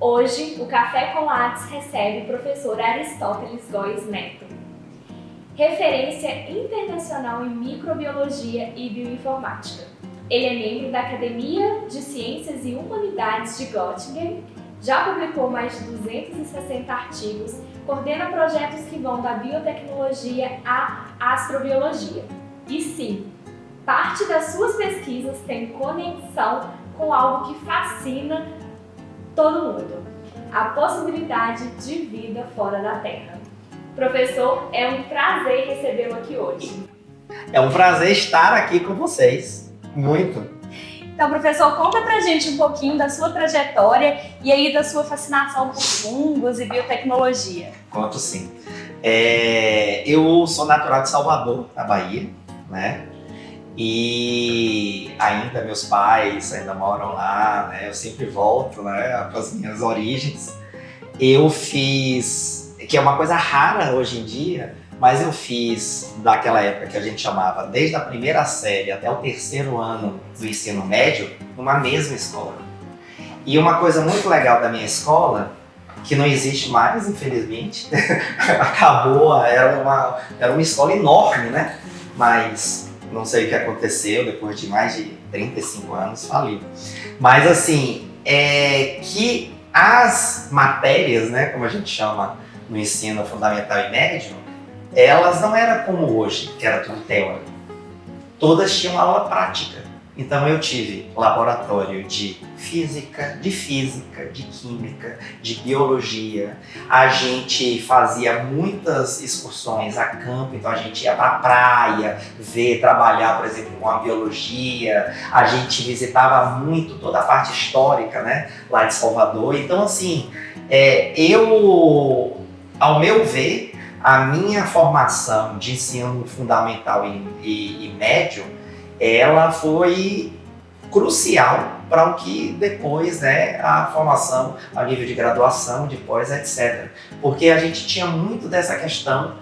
Hoje, o Café com Lattes recebe o professor Aristóteles Góes Neto, referência internacional em microbiologia e bioinformática. Ele é membro da Academia de Ciências e Humanidades de Göttingen, já publicou mais de 260 artigos, coordena projetos que vão da biotecnologia à astrobiologia. E sim, parte das suas pesquisas tem conexão com algo que fascina todo mundo: a possibilidade de vida fora da Terra. Professor, é um prazer recebê-lo aqui hoje. É um prazer estar aqui com vocês. Muito. Então, professor, conta pra gente um pouquinho da sua trajetória e aí da sua fascinação por fungos e biotecnologia. Conto sim. Eu sou natural de Salvador, na Bahia, né? E ainda meus pais ainda moram lá, né? Eu sempre volto, né, para as minhas origens. Eu fiz, que é uma coisa rara hoje em dia, mas eu fiz daquela época que a gente chamava desde a primeira série até o terceiro ano do ensino médio, numa mesma escola. E uma coisa muito legal da minha escola, que não existe mais, infelizmente, acabou, era uma escola enorme, né? Mas não sei o que aconteceu, depois de mais de 35 anos faliu. Mas assim, que as matérias, né, como a gente chama no ensino fundamental e médio, elas não eram como hoje, que era tudo teórico. Todas tinham aula prática. Então eu tive laboratório de física, de química, de biologia. A gente fazia muitas excursões a campo, então a gente ia para a praia, trabalhar, por exemplo, com a biologia. A gente visitava muito toda a parte histórica, né, lá de Salvador. Então assim, ao meu ver, a minha formação de ensino fundamental e médio, ela foi crucial para o que depois, né, a formação a nível de graduação, de pós, etc. Porque a gente tinha muito dessa questão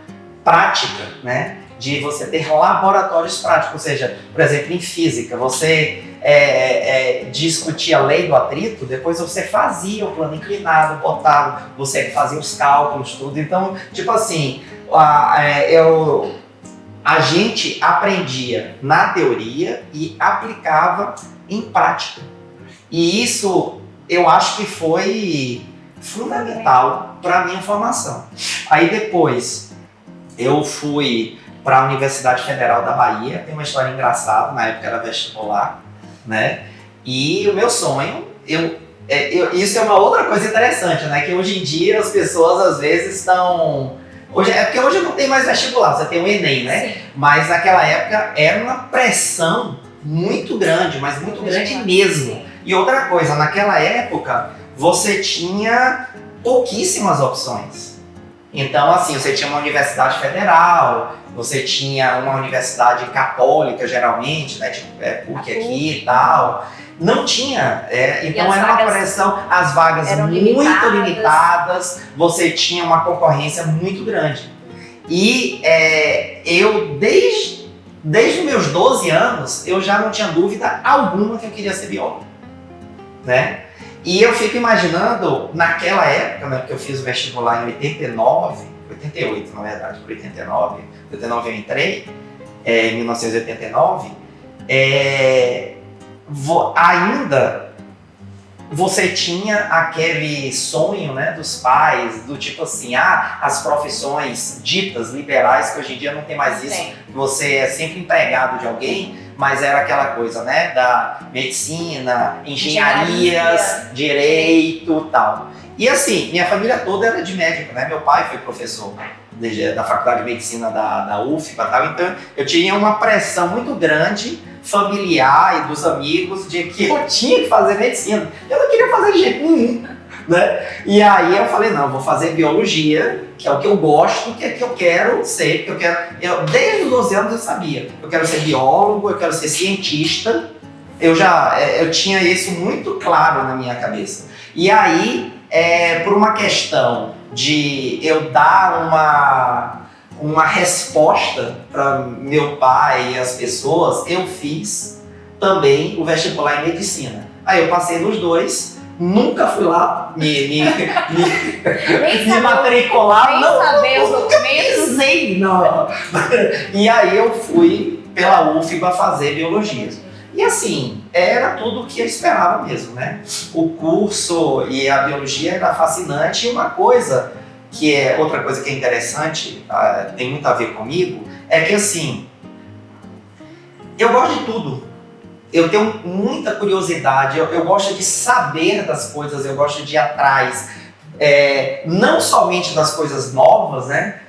prática, né, de você ter laboratórios práticos, ou seja, por exemplo, em física, você discutia a lei do atrito, depois você fazia o plano inclinado, você fazia os cálculos, tudo. Então, tipo assim, a gente aprendia na teoria e aplicava em prática. E isso eu acho que foi fundamental para a minha formação. Aí depois eu fui para a Universidade Federal da Bahia, tem uma história engraçada, na época era vestibular, né? E o meu sonho, isso é uma outra coisa interessante, né? Que hoje em dia as pessoas às vezes estão... porque hoje não tem mais vestibular, você tem o Enem, né? Sim. Mas naquela época era uma pressão muito grande, mas muito grande mesmo. Sim. E outra coisa, naquela época você tinha pouquíssimas opções. Então, assim, você tinha uma universidade federal, você tinha uma universidade católica, geralmente, né, tipo PUC aqui e tal. Não tinha, então era uma pressão, as vagas muito limitadas, você tinha uma concorrência muito grande. E eu, desde os meus 12 anos, eu já não tinha dúvida alguma que eu queria ser biólogo, né? E eu fico imaginando, naquela época, né, porque eu fiz o vestibular em 88 na verdade, por 89 eu entrei, em 1989, ainda você tinha aquele sonho, né, dos pais, do tipo assim, as profissões ditas liberais, que hoje em dia não tem mais isso, você é sempre empregado de alguém, mas era aquela coisa, né, da medicina, engenharias, direito e tal. E assim, minha família toda era de médico, né, meu pai foi professor da Faculdade de Medicina da UFBA e tal, então eu tinha uma pressão muito grande familiar e dos amigos de que eu tinha que fazer medicina. Eu não queria fazer de jeito nenhum, né? E aí eu falei, não, vou fazer biologia, que é o que eu gosto, que é o que eu quero ser, desde os 12 anos eu sabia, eu quero ser biólogo, eu quero ser cientista, eu tinha isso muito claro na minha cabeça. E aí, por uma questão de eu dar uma resposta para meu pai e as pessoas, eu fiz também o vestibular em medicina. Aí eu passei nos dois, Nunca fui lá me Nem matricular. nem Não, saber os documentos. sei, não. E aí eu fui pela UFBA fazer biologia. E assim, era tudo o que eu esperava mesmo, né? O curso e a biologia era fascinante. E uma coisa outra coisa que é interessante, tem muito a ver comigo, é que assim, eu gosto de tudo. Eu tenho muita curiosidade, eu gosto de saber das coisas, eu gosto de ir atrás. Não somente das coisas novas, né?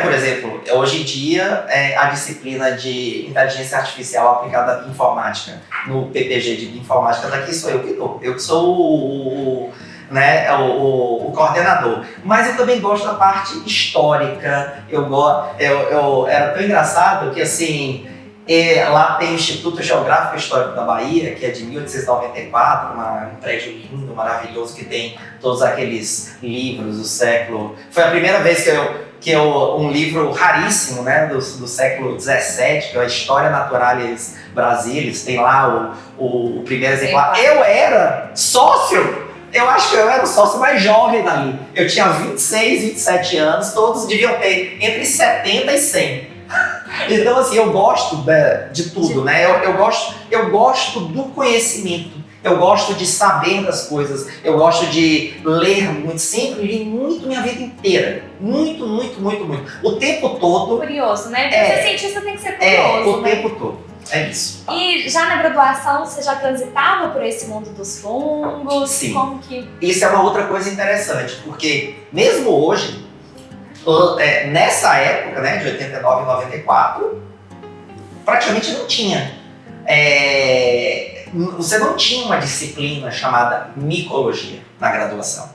Por exemplo, hoje em dia, a disciplina de inteligência artificial aplicada à informática, no PPG de informática, daqui sou eu que dou. Eu que sou o coordenador. Mas eu também gosto da parte histórica. Era tão engraçado que, assim, lá tem o Instituto Geográfico e Histórico da Bahia, que é de 1894, um prédio lindo, maravilhoso, que tem todos aqueles livros do século... Foi a primeira vez um livro raríssimo, né, do século XVII, que é a História Naturalis Brasilis, tem lá o primeiro exemplar. Eu era sócio, eu acho que eu era o sócio mais jovem dali. Eu tinha 26, 27 anos, todos deviam ter entre 70 e 100. Então, assim, eu gosto de tudo, né? Eu gosto do conhecimento. Eu gosto de saber das coisas, eu gosto de ler muito, sempre li muito minha vida inteira. Muito, muito, muito, muito. O tempo todo. Curioso, né? Porque ser cientista tem que ser curioso. O tempo todo. É isso. E já na graduação você já transitava por esse mundo dos fungos? Sim. Como que... Isso é uma outra coisa interessante, porque mesmo hoje, nessa época, né, de 89 e 94, praticamente não tinha. Você não tinha uma disciplina chamada micologia na graduação.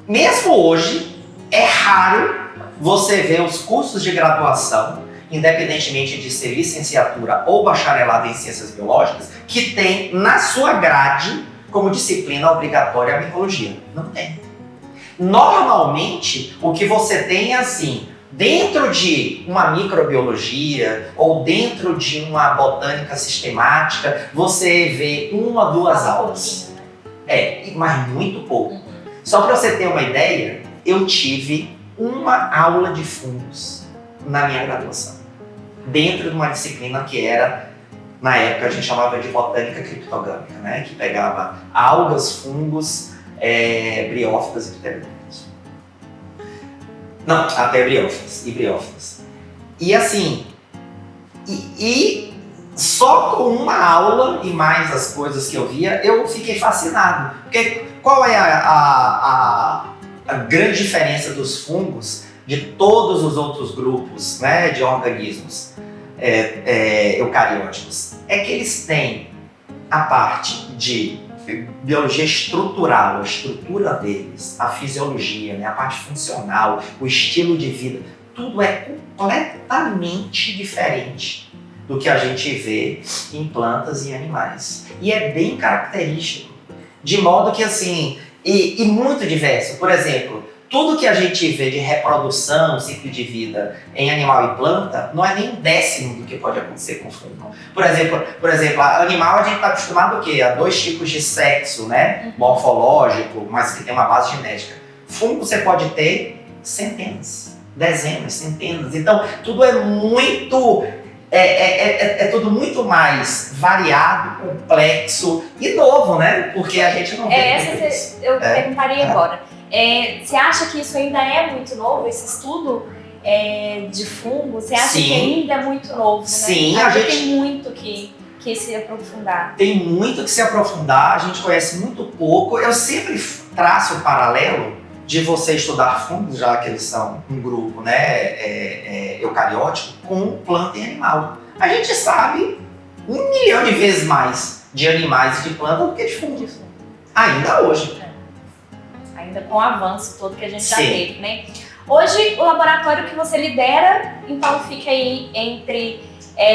Mesmo hoje, é raro você ver os cursos de graduação, independentemente de ser licenciatura ou bacharelado em ciências biológicas, que tem na sua grade como disciplina obrigatória a micologia. Não tem. Normalmente, o que você tem é assim, dentro de uma microbiologia ou dentro de uma botânica sistemática, você vê 1 a 2 aulas. Mas muito pouco. Só para você ter uma ideia, eu tive uma aula de fungos na minha graduação. Dentro de uma disciplina que era, na época a gente chamava de botânica criptogâmica, né? Que pegava algas, fungos, briófitas e pteridófitas. Não, até briófitas. E assim, só com uma aula e mais as coisas que eu via, eu fiquei fascinado. Porque qual é a grande diferença dos fungos de todos os outros grupos, né, de organismos eucarióticos? É que eles têm a parte de biologia estrutural, a estrutura deles, a fisiologia, né, a parte funcional, o estilo de vida, tudo é completamente diferente do que a gente vê em plantas e animais. E é bem característico, de modo que assim, e muito diverso. Por exemplo, tudo que a gente vê de reprodução, ciclo de vida em animal e planta, não é nem 1/10 do que pode acontecer com fungo. Por exemplo, animal a gente está acostumado a 2 tipos de sexo, né? Morfológico, mas que tem uma base genética. Fungo você pode ter centenas, dezenas, centenas. Então, tudo é muito... tudo muito mais variado, complexo e novo, né? Porque a gente não vê isso. Eu perguntaria agora. Você acha que isso ainda é muito novo, esse estudo de fungo? Você acha que ainda é muito novo, né? Sim, tem muito que se aprofundar. Tem muito que se aprofundar, a gente conhece muito pouco. Eu sempre traço o paralelo de você estudar fungos, já que eles são um grupo, né, eucariótico, com planta e animal. A gente sabe 1 milhão de vezes mais de animais e de planta do que de fungos. Ainda hoje. Ainda com o avanço todo que a gente já Sim. teve, né? Hoje, o laboratório que você lidera, então fica aí entre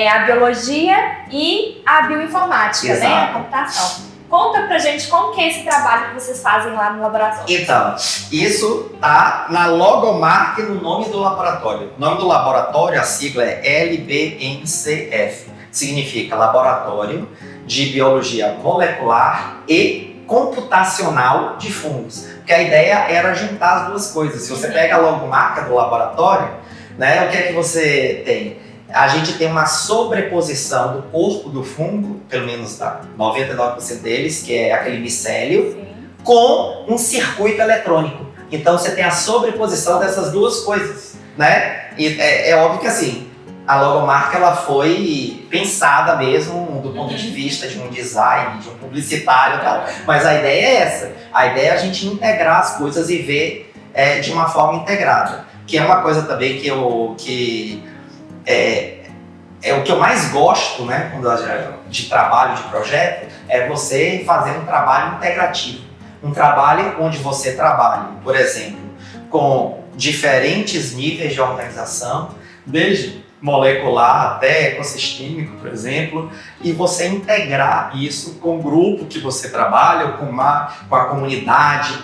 a biologia e a bioinformática, Exato. né? A computação. Conta pra gente como que é esse trabalho que vocês fazem lá no laboratório. Então, isso tá na logomarca e no nome do laboratório. O nome do laboratório, a sigla é LBMCF. Significa Laboratório de Biologia Molecular e computacional de fungos. Porque a ideia era juntar as duas coisas. Se você pega a logomarca do laboratório, né, o que é que você tem? A gente tem uma sobreposição do corpo do fungo, pelo menos 99% deles, que é aquele micélio, Sim. com um circuito eletrônico. Então você tem a sobreposição dessas duas coisas, né? E é óbvio que assim, a logomarca ela foi pensada mesmo do ponto de vista de um design, de um publicitário e tal. Mas a ideia é essa. A ideia é a gente integrar as coisas e ver de uma forma integrada. Que é uma coisa também que é o que eu mais gosto, né, de trabalho, de projeto, é você fazer um trabalho integrativo. Um trabalho onde você trabalha, por exemplo, com diferentes níveis de organização, desde molecular até ecossistêmico, por exemplo, e você integrar isso com o grupo que você trabalha, ou com a comunidade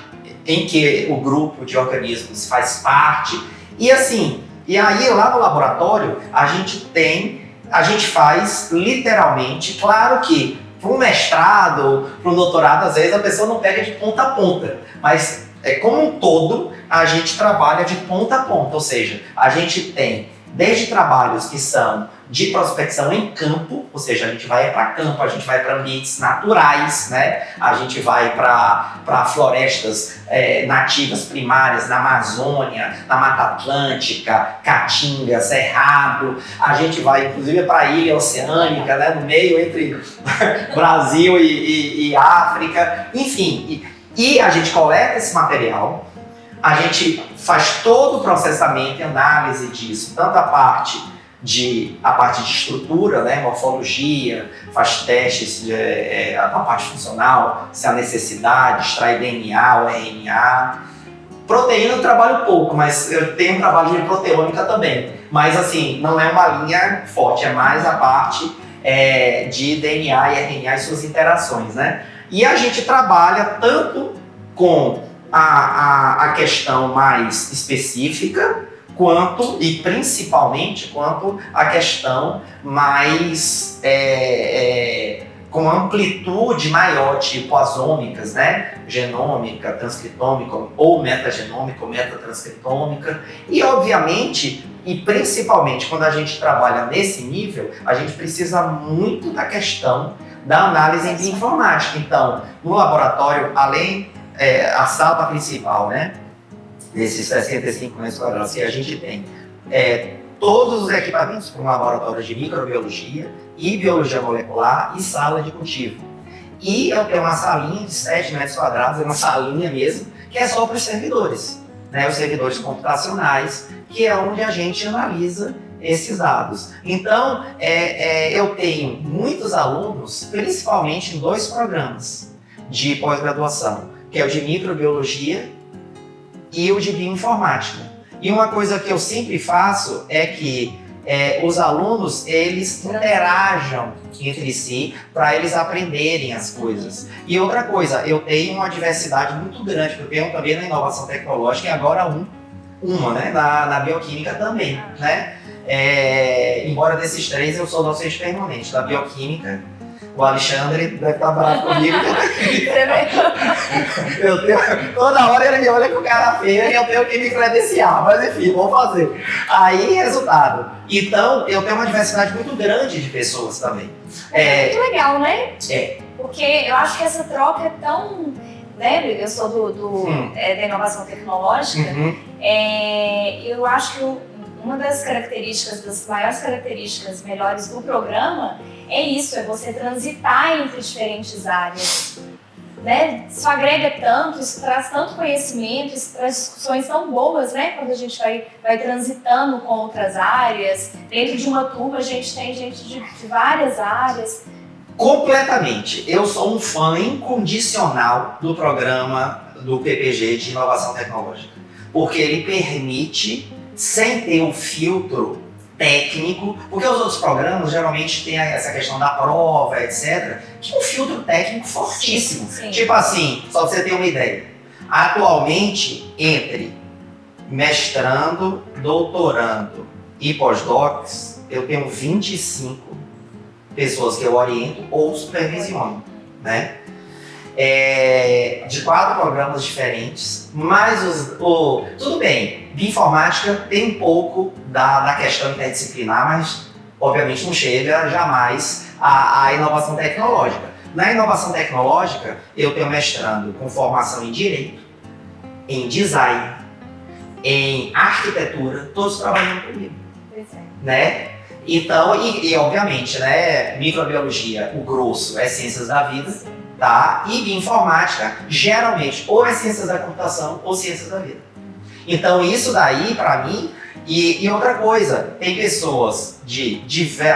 em que o grupo de organismos faz parte. E assim, e aí lá no laboratório a gente faz literalmente, claro que para um mestrado, para um doutorado, às vezes a pessoa não pega de ponta a ponta, mas como um todo a gente trabalha de ponta a ponta, ou seja, a gente tem desde trabalhos que são de prospecção em campo, ou seja, a gente vai para campo, a gente vai para ambientes naturais, né? A gente vai para florestas nativas primárias na Amazônia, na Mata Atlântica, Caatinga, Cerrado, a gente vai inclusive para a ilha oceânica, né? No meio entre Brasil e África, enfim, e a gente coleta esse material, a gente faz todo o processamento e análise disso, tanto a parte de estrutura, né, morfologia, faz testes a parte funcional, se há necessidade, extrai DNA ou RNA. Proteína eu trabalho pouco, mas eu tenho um trabalho de proteômica também. Mas assim, não é uma linha forte, é mais a parte de DNA e RNA e suas interações, né? E a gente trabalha tanto com a questão mais específica, quanto, e principalmente, quanto a questão mais com amplitude maior, tipo as ômicas, né? Genômica, transcriptômica, ou metagenômica, ou metatranscriptômica. E, obviamente, e principalmente quando a gente trabalha nesse nível, a gente precisa muito da questão da análise em bioinformática. Então, no laboratório, além a sala principal, né? Desses 65 metros quadrados que a gente tem, todos os equipamentos para um laboratório de microbiologia e biologia molecular e sala de cultivo. E eu tenho uma salinha de 7 metros quadrados, é uma salinha mesmo, que é só para os servidores, né? Os servidores computacionais, que é onde a gente analisa esses dados. Então, eu tenho muitos alunos, principalmente em 2 programas de pós-graduação, que é o de microbiologia e o de bioinformática. E uma coisa que eu sempre faço é que os alunos, eles interajam entre si para eles aprenderem as coisas. E outra coisa, eu tenho uma diversidade muito grande, porque eu tenho também na inovação tecnológica e agora uma, né, na bioquímica também, né? Embora desses 3 eu sou docente permanente, da bioquímica. O Alexandre deve estar bravo comigo. Toda hora ele me olha com cara feia e eu tenho que me credenciar, mas enfim, vou fazer. Aí, resultado. Então, eu tenho uma diversidade muito grande de pessoas também. Muito legal, né? Porque eu acho que essa troca é tão... Né? Eu sou da inovação tecnológica. Eu acho que uma das características, das maiores características melhores do programa é isso, é você transitar entre diferentes áreas, né? Isso agrega tanto, isso traz tanto conhecimento, isso traz discussões tão boas, né? Quando a gente vai transitando com outras áreas. Dentro de uma turma a gente tem gente de várias áreas. Completamente. Eu sou um fã incondicional do programa do PPG de Inovação Tecnológica, porque ele permite, sem ter um filtro técnico, porque os outros programas geralmente têm essa questão da prova, etc., que é um filtro técnico fortíssimo. Sim. Tipo assim, só pra você ter uma ideia, atualmente, entre mestrando, doutorando e pós-docs, eu tenho 25 pessoas que eu oriento ou supervisiono, né? de 4 programas diferentes, mas tudo bem, bioinformática tem um pouco da questão interdisciplinar, mas obviamente não chega jamais à inovação tecnológica. Na inovação tecnológica, eu tenho mestrando com formação em Direito, em Design, em Arquitetura, todos trabalhando comigo. Pois é. Né? Então, obviamente, né, microbiologia, o grosso é ciências da vida, tá? E bioinformática, geralmente, ou é ciências da computação ou ciências da vida. Então, isso daí, para mim, e outra coisa, tem pessoas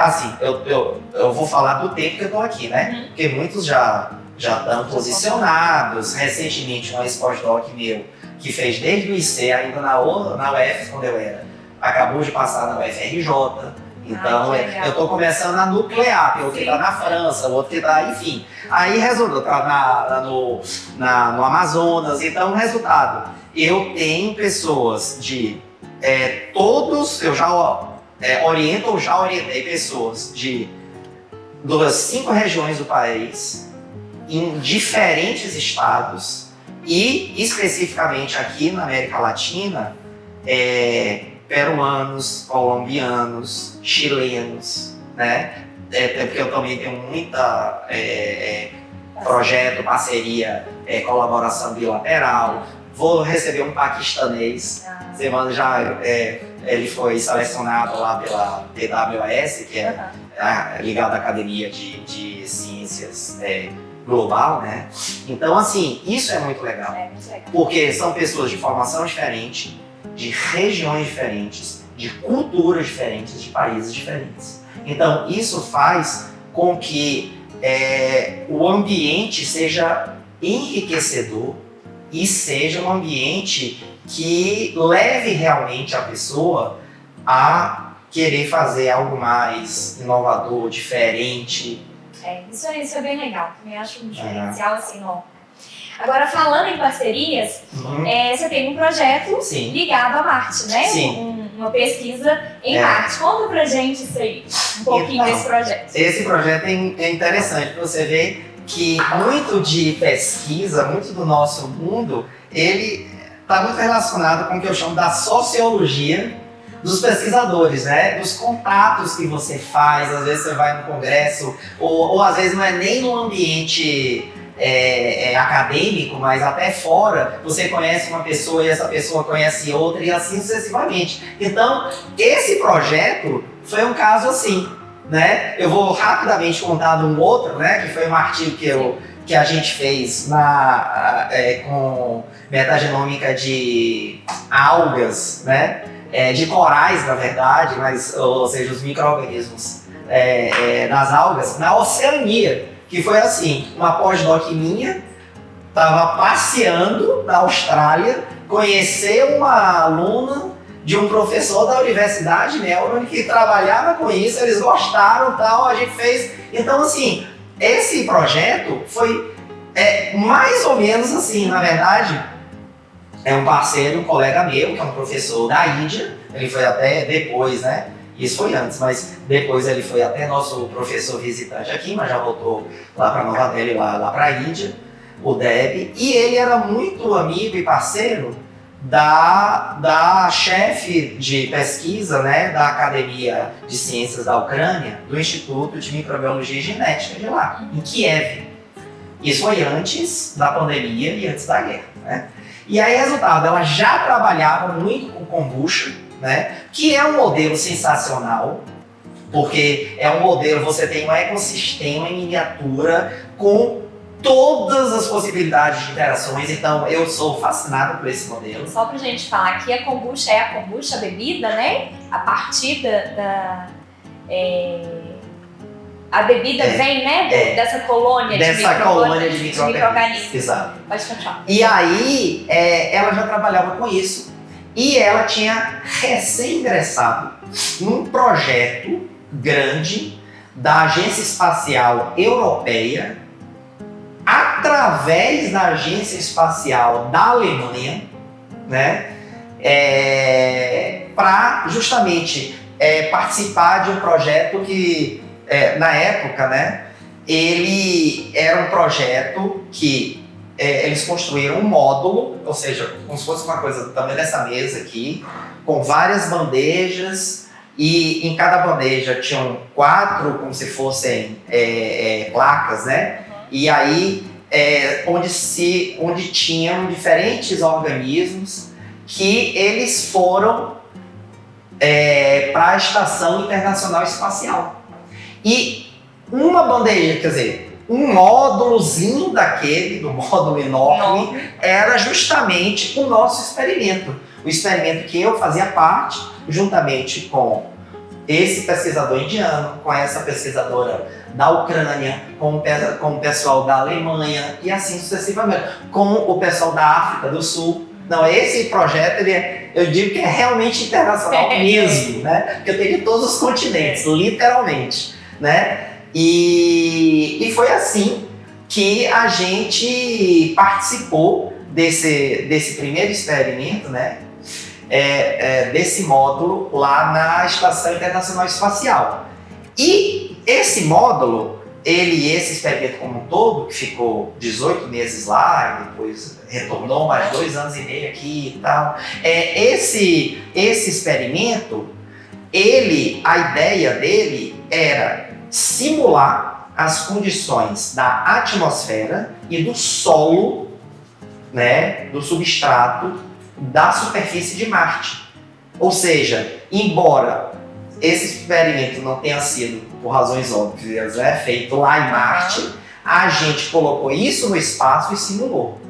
assim, eu vou falar do tempo que eu tô aqui, né? Porque muitos já estão posicionados. Recentemente, um ex-pós-doc meu, que fez desde o IC, ainda na UF, quando eu era, acabou de passar na UFRJ. Então, eu tô começando a nuclear, tem outro que tá na França, o outro que tá, enfim. Aí, resultado, tá no Amazonas. Então, resultado, eu tenho pessoas todos, eu já oriento ou já orientei pessoas das 5 regiões do país, em diferentes estados e especificamente aqui na América Latina, peruanos, colombianos, chilenos, né? Até porque eu também tenho muita projeto, parceria, colaboração bilateral. Vou receber um paquistanês. Semana já ele foi selecionado lá pela TWS, que é ligada à Academia de Ciências Global, né? Então, assim, isso é muito legal. Porque são pessoas de formação diferente, de regiões diferentes, de culturas diferentes, de países diferentes. Então, isso faz com que o ambiente seja enriquecedor e seja um ambiente que leve realmente a pessoa a querer fazer algo mais inovador, diferente. Isso é bem legal. Também acho um diferencial assim, ó. Agora, falando em parcerias, você tem um projeto ligado a Marte, né? Uma pesquisa em Marte. Conta pra gente isso aí, um pouquinho desse projeto. Esse projeto é interessante, para você ver que muito de pesquisa, muito do nosso mundo, ele está muito relacionado com o que eu chamo da sociologia dos pesquisadores, né? Dos contatos que você faz, às vezes você vai no congresso, ou às vezes não é nem no ambiente acadêmico, mas até fora, você conhece uma pessoa e essa pessoa conhece outra e assim sucessivamente. Então, esse projeto foi um caso assim, né? Eu vou rapidamente contar de um outro, né? Que foi um artigo que a gente fez com metagenômica de algas, né? De corais, na verdade, ou seja, os micro-organismos das algas, na Oceania. Que foi assim, uma pós-doc minha estava passeando na Austrália, conheceu uma aluna de um professor da Universidade Melbourne que trabalhava com isso, eles gostaram, tal, a gente fez. Então, assim, esse projeto foi mais ou menos assim, na verdade, é um parceiro, um colega meu, que é um professor da Índia, ele foi até depois, né? Isso foi antes, mas depois ele foi até nosso professor visitante aqui, mas já voltou lá para Nova Delhi, lá para a Índia, o Deb. E ele era muito amigo e parceiro da chefe de pesquisa, né, da Academia de Ciências da Ucrânia, do Instituto de Microbiologia e Genética de lá, em Kiev. Isso foi antes da pandemia e antes da guerra, né? E aí, resultado, ela já trabalhava muito com kombucha, né? Que é um modelo sensacional, porque é um modelo, você tem um ecossistema em miniatura com todas as possibilidades de interações, então eu sou fascinado por esse modelo. Só pra gente falar, aqui a kombucha é a kombucha, a bebida, né? A partir a bebida vem, né, dessa colônia de micro-organismos. Exato. Pode continuar. E aí, ela já trabalhava com isso. E ela tinha recém-ingressado num projeto grande da Agência Espacial Europeia, através da Agência Espacial da Alemanha, né, para justamente participar de um projeto que, na época, né, ele era um projeto que eles construíram um módulo, ou seja, como se fosse uma coisa do tamanho dessa mesa aqui, com várias bandejas, e em cada bandeja tinham 4, como se fossem placas, né? E aí, onde tinham diferentes organismos que eles foram para a Estação Internacional Espacial. E uma bandeja, quer dizer, um módulozinho do módulo enorme, era justamente o nosso experimento. O experimento que eu fazia parte, juntamente com esse pesquisador indiano, com essa pesquisadora da Ucrânia, com o pessoal da Alemanha e assim sucessivamente, com o pessoal da África do Sul. Não, esse projeto, eu digo que é realmente internacional mesmo, né? Porque tem de todos os continentes, literalmente, né? E foi assim que a gente participou desse primeiro experimento, né? Desse módulo lá na Estação Internacional Espacial. E esse módulo, esse experimento como um todo, que ficou 18 meses lá, e depois retornou mais 2 anos e meio aqui e tal, esse experimento, a ideia dele era simular as condições da atmosfera e do solo, né, do substrato da superfície de Marte. Ou seja, embora esse experimento não tenha sido, por razões óbvias, feito lá em Marte, a gente colocou isso no espaço e simulou.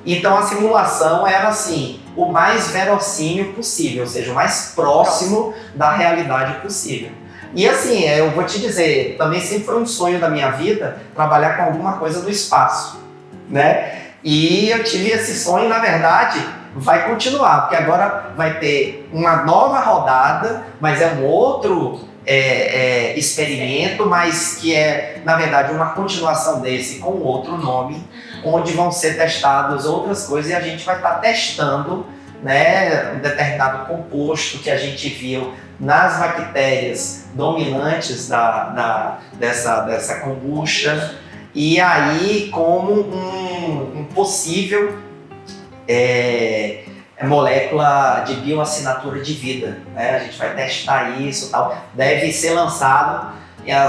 Então a simulação era assim, o mais verossímil possível, ou seja, o mais próximo da realidade possível. E assim, eu vou te dizer, também sempre foi um sonho da minha vida trabalhar com alguma coisa do espaço, né? E eu tive esse sonho, na verdade, vai continuar, porque agora vai ter uma nova rodada, mas é um outro experimento, mas que é, na verdade, uma continuação desse com outro nome, onde vão ser testadas outras coisas e a gente vai estar testando, né, um determinado composto que a gente viu nas bactérias dominantes dessa kombucha, e aí como um possível molécula de bioassinatura de vida, né? A gente vai testar isso e tal, deve ser lançado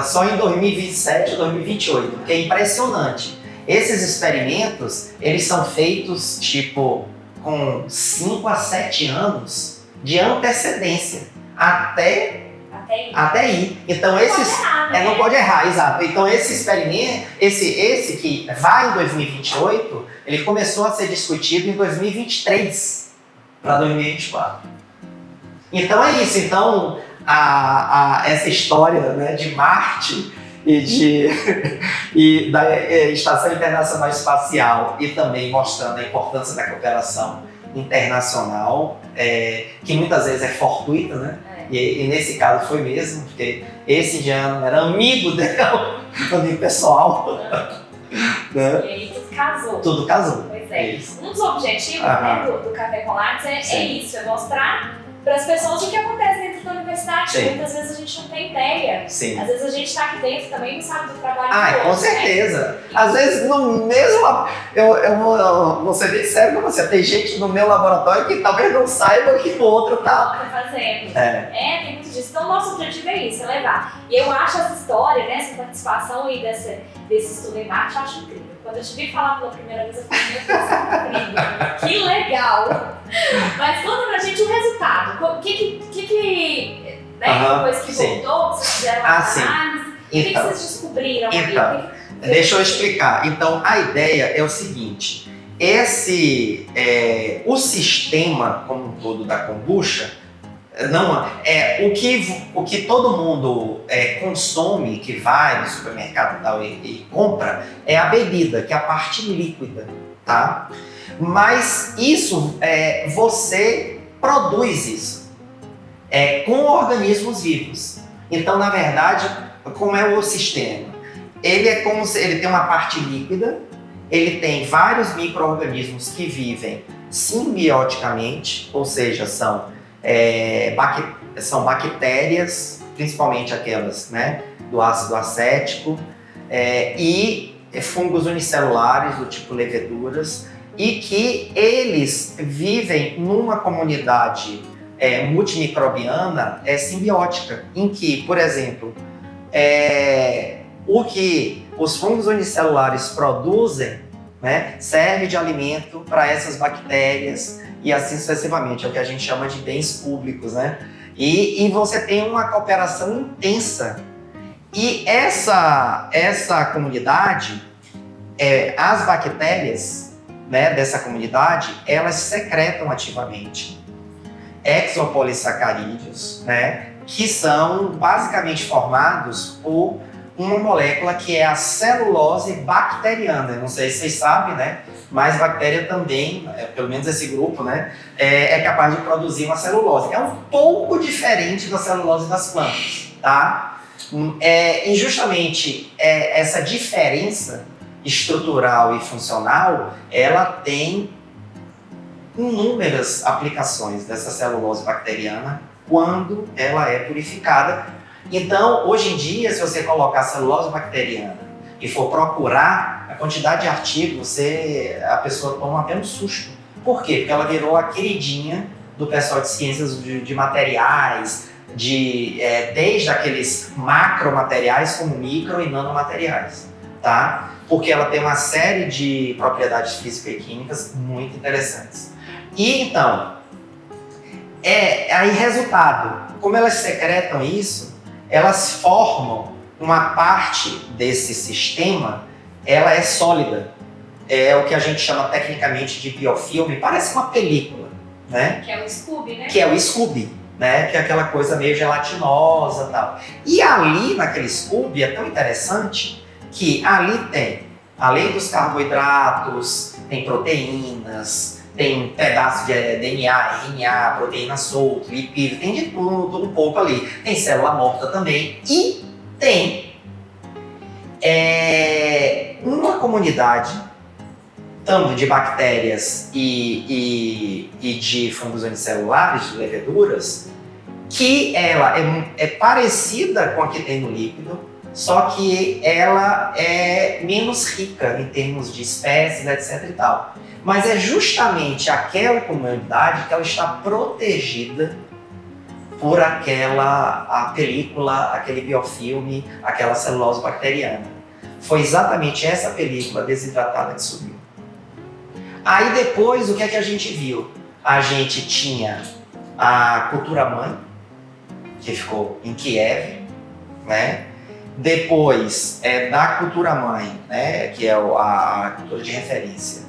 só em 2027 ou 2028, porque é impressionante. Esses experimentos, eles são feitos tipo com 5 a 7 anos de antecedência até ir. Então não pode errar, exato. Então esse experimento, esse que vai em 2028, ele começou a ser discutido em 2023 para 2024. Então é isso. Então essa história, né, de Marte e da Estação Internacional Espacial, e também mostrando a importância da cooperação internacional, que muitas vezes é fortuita, né? E nesse caso foi mesmo, porque esse indiano era amigo dela, amigo pessoal. Né? E aí tudo casou. Tudo casou. Pois é. Isso. Um dos objetivos, né, do Café com Lápis é isso, é mostrar para as pessoas o que acontece dentro da universidade. Sim. Muitas vezes a gente não tem ideia. Sim. Às vezes a gente está aqui dentro também e não sabe do trabalho com certeza. Né? Às vezes no mesmo... Eu vou ser bem sério com você. Tem gente no meu laboratório que talvez não saiba o que o outro está fazendo. Tem muito disso. Então, nosso objetivo é isso, é levar. E eu acho essa história, né, essa participação e desse estudo em Marte, eu acho incrível. Quando eu te vi falar pela primeira vez, eu falei, meu Deus, é incrível. Que legal! Mas conta pra gente o resultado. O que depois que voltou, vocês fizeram uma análise, o que vocês descobriram? Deixa eu explicar. Então, a ideia é o seguinte, o sistema como um todo da kombucha, o que todo mundo consome, que vai no supermercado e tal e compra, é a bebida, que é a parte líquida, tá? Mas isso, você produz isso com organismos vivos. Então, na verdade, como é o sistema? Ele tem uma parte líquida, ele tem vários micro-organismos que vivem simbioticamente, ou seja, são bactérias, principalmente aquelas, né, do ácido acético, e fungos unicelulares do tipo leveduras, e que eles vivem numa comunidade multimicrobiana simbiótica, em que, por exemplo, o que os fungos unicelulares produzem, né, serve de alimento para essas bactérias e assim sucessivamente, é o que a gente chama de bens públicos, né? E você tem uma cooperação intensa. E essa comunidade, as bactérias, né, dessa comunidade, elas secretam ativamente exopolissacarídeos, né, que são basicamente formados por uma molécula que é a celulose bacteriana. Eu não sei se vocês sabem, né, mas bactéria também, pelo menos esse grupo, né, é capaz de produzir uma celulose. É um pouco diferente da celulose das plantas, tá? E justamente essa diferença estrutural e funcional, ela tem inúmeras aplicações dessa celulose bacteriana quando ela é purificada. Então, hoje em dia, se você colocar celulose bacteriana e for procurar a quantidade de artigos, a pessoa toma até um susto. Por quê? Porque ela virou a queridinha do pessoal de ciências de materiais, desde aqueles macromateriais como micro e nanomateriais, tá? Porque ela tem uma série de propriedades físicas e químicas muito interessantes. E então, aí resultado, como elas secretam isso, elas formam uma parte desse sistema, ela é sólida. É o que a gente chama tecnicamente de biofilme, parece uma película, né? Que é o Scooby, né? Que é o Scooby, né? Que é aquela coisa meio gelatinosa e tal. E ali naquele Scooby é tão interessante que ali tem, além dos carboidratos, tem proteínas, tem pedaço de DNA, RNA, proteína solta, lipídio, tem de tudo um pouco ali. Tem célula morta também e tem uma comunidade tanto de bactérias e de fungos unicelulares, de leveduras, que ela é parecida com a que tem no líquido, só que ela é menos rica em termos de espécies, etc. e tal. Mas é justamente aquela comunidade que ela está protegida por a película, aquele biofilme, aquela celulose bacteriana. Foi exatamente essa película desidratada que subiu. Aí depois, o que é que a gente viu? A gente tinha a cultura mãe, que ficou em Kiev, né? Depois, da cultura mãe, né, que é a cultura de referência,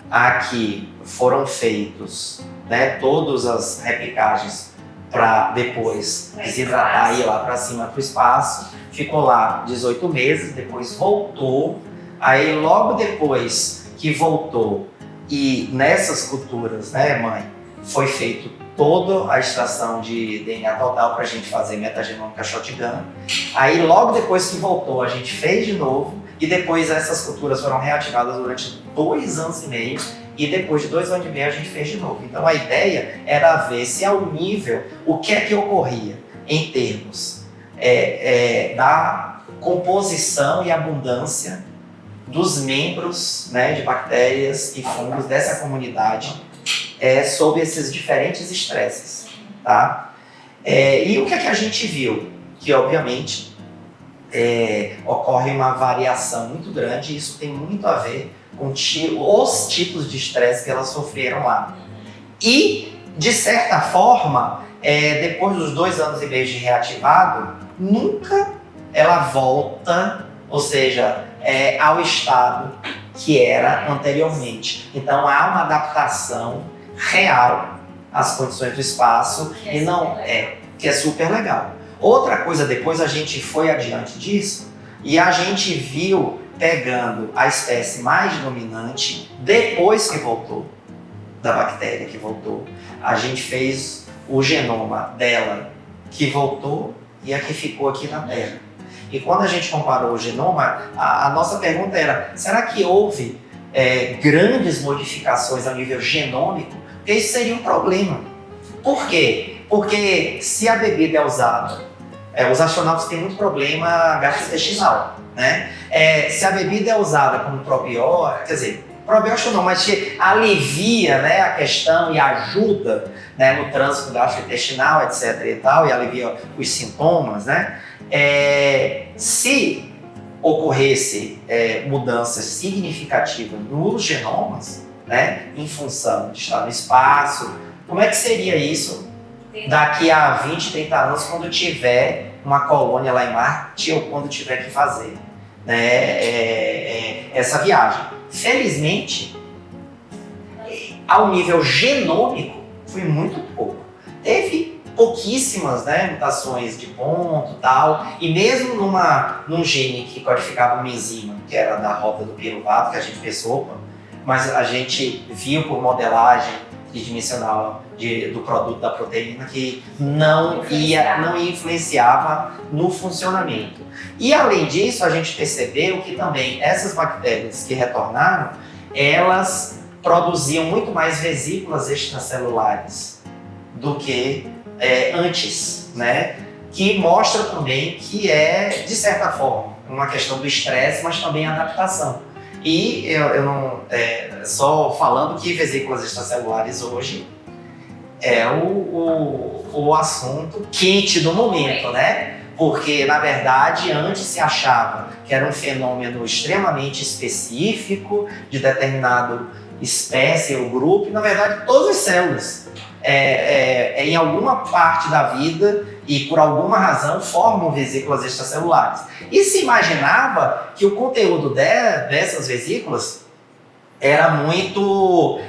aqui foram feitos, né, todas as replicagens para depois desidratar e ir lá para cima para o espaço. Ficou lá 18 meses, depois voltou. Aí logo depois que voltou e nessas culturas, né, mãe, foi feito toda a extração de DNA total para a gente fazer metagenômica shotgun. Aí logo depois que voltou a gente fez de novo e depois essas culturas foram reativadas durante 2 anos e meio e depois de 2 anos e meio a gente fez de novo. Então a ideia era ver se ao nível, o que é que ocorria em termos da composição e abundância dos membros, né, de bactérias e fungos dessa comunidade sob esses diferentes estresses, tá? E o que é que a gente viu? Que obviamente ocorre uma variação muito grande e isso tem muito a ver com os tipos de estresse que elas sofreram lá. E, de certa forma, depois dos 2 anos e meio de reativado, nunca ela volta, ou seja, ao estado que era anteriormente. Então há uma adaptação real às condições do espaço que é super legal. Outra coisa, depois a gente foi adiante disso e a gente viu pegando a espécie mais dominante depois que voltou, da bactéria que voltou. A gente fez o genoma dela que voltou e a que ficou aqui na Terra. E quando a gente comparou o genoma, a nossa pergunta era, será que houve grandes modificações a nível genômico? Porque isso seria um problema. Por quê? Porque se a bebida é usada Os astronautas têm muito problema gastrointestinal, né? Se a bebida é usada como probiótico, quer dizer, probiótico não, mas que alivia, né, a questão e ajuda, né, no trânsito gastrointestinal, etc. e tal, e alivia os sintomas, né? Se ocorresse mudanças significativas nos genomas, né, em função de estar no espaço, como é que seria isso daqui a 20, 30 anos, quando tiver uma colônia lá em Marte ou quando tiver que fazer, né, essa viagem? Felizmente, ao nível genômico, foi muito pouco. Teve pouquíssimas, né, mutações de ponto e tal, e mesmo num gene que codificava uma enzima, que era da roda do piruvato, que a gente pensou, mas a gente viu por modelagem tridimensional do produto da proteína que não influenciava no funcionamento. E além disso, a gente percebeu que também essas bactérias que retornaram, elas produziam muito mais vesículas extracelulares do que antes, né? Que mostra também que de certa forma, uma questão do estresse, mas também a adaptação. E eu não só falando que vesículas extracelulares hoje é o assunto quente do momento, né? Porque, na verdade, antes se achava que era um fenômeno extremamente específico de determinado espécie ou grupo, e, na verdade, todas as células, em alguma parte da vida e por alguma razão formam vesículas extracelulares. E se imaginava que o conteúdo dessas vesículas era muito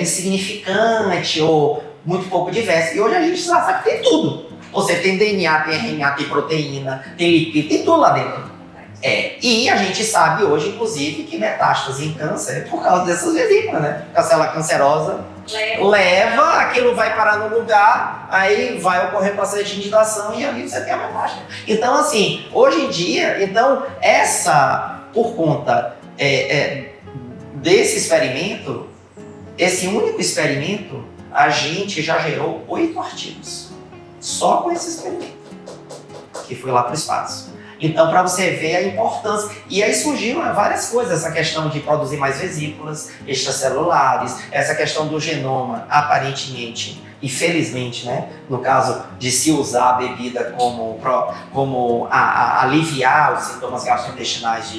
insignificante ou muito pouco diverso. E hoje a gente já sabe que tem tudo. Você tem DNA, tem RNA, tem proteína, tem lipídio, tem tudo lá dentro. E a gente sabe hoje, inclusive, que metástase em câncer é por causa dessas vesículas, né? A célula cancerosa leva, aquilo vai parar no lugar, aí vai ocorrer processo de indicação e ali você tem a metástase. Então, assim, hoje em dia, por conta desse experimento, esse único experimento, a gente já gerou 8 artigos. Só com esse experimento, que foi lá para o espaço. Então, para você ver a importância. E aí surgiram várias coisas, essa questão de produzir mais vesículas extracelulares, essa questão do genoma, aparentemente e felizmente, né, no caso de se usar a bebida como aliviar os sintomas gastrointestinais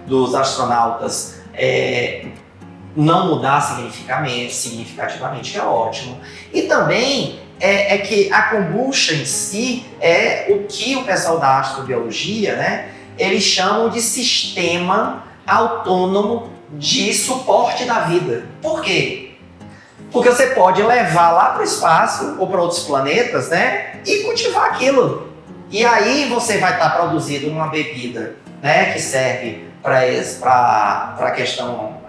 dos astronautas, não mudar significativamente, que é ótimo. E também que a kombucha em si é o que o pessoal da astrobiologia, né, eles chamam de sistema autônomo de suporte da vida. Por quê? Porque você pode levar lá para o espaço ou para outros planetas, né, e cultivar aquilo. E aí você vai estar produzindo uma bebida, né, que serve para a questão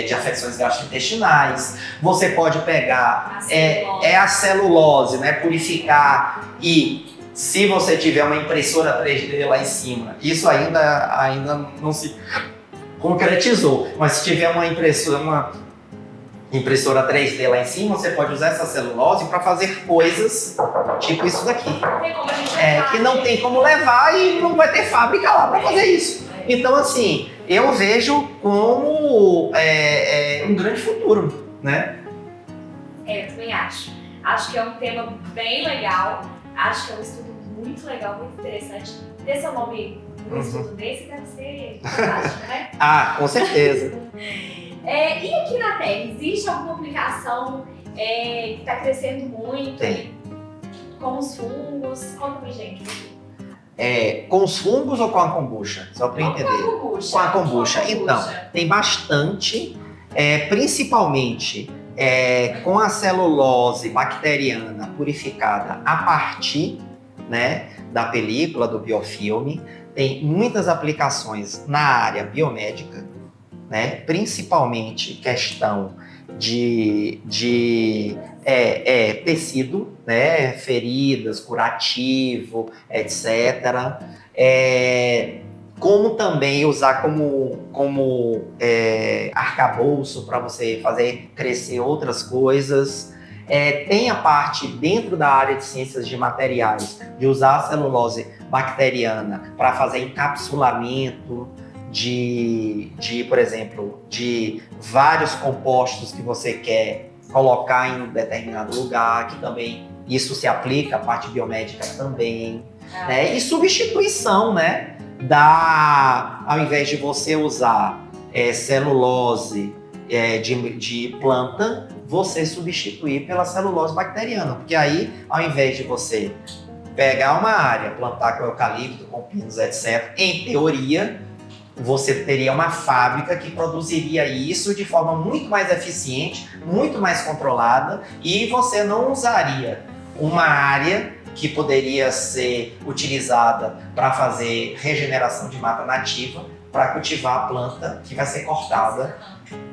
de afecções gastrointestinais. Você pode pegar a celulose, né, purificar, e se você tiver uma impressora 3D lá em cima, isso ainda não se concretizou, mas se tiver uma impressora 3D lá em cima, você pode usar essa celulose para fazer coisas tipo isso daqui, que não tem como levar e não vai ter fábrica lá para fazer isso. Então, assim, eu vejo como um grande futuro, né? Eu também acho. Acho que é um tema bem legal. Acho que é um estudo muito legal, muito interessante. Ter seu nome no estudo desse deve ser fantástico, né? Com certeza. E aqui na Terra, existe alguma aplicação que está crescendo muito? Tem. Com os fungos? Conta pra gente. Com os fungos ou com a kombucha? Só para entender. Com a kombucha. Então, tem bastante, principalmente com a celulose bacteriana purificada a partir, né, da película, do biofilme. Tem muitas aplicações na área biomédica, né, principalmente questão de tecido, né, feridas, curativo, etc. Como também usar como arcabouço para você fazer crescer outras coisas. Tem a parte dentro da área de ciências de materiais, de usar a celulose bacteriana para fazer encapsulamento por exemplo, de vários compostos que você quer colocar em um determinado lugar, que também isso se aplica à parte biomédica também, né? E substituição, né? Ao invés de você usar celulose de planta, você substituir pela celulose bacteriana, porque aí, ao invés de você pegar uma área, plantar com eucalipto, com pinos, etc., em teoria, você teria uma fábrica que produziria isso de forma muito mais eficiente, muito mais controlada, e você não usaria uma área que poderia ser utilizada para fazer regeneração de mata nativa para cultivar a planta que vai ser cortada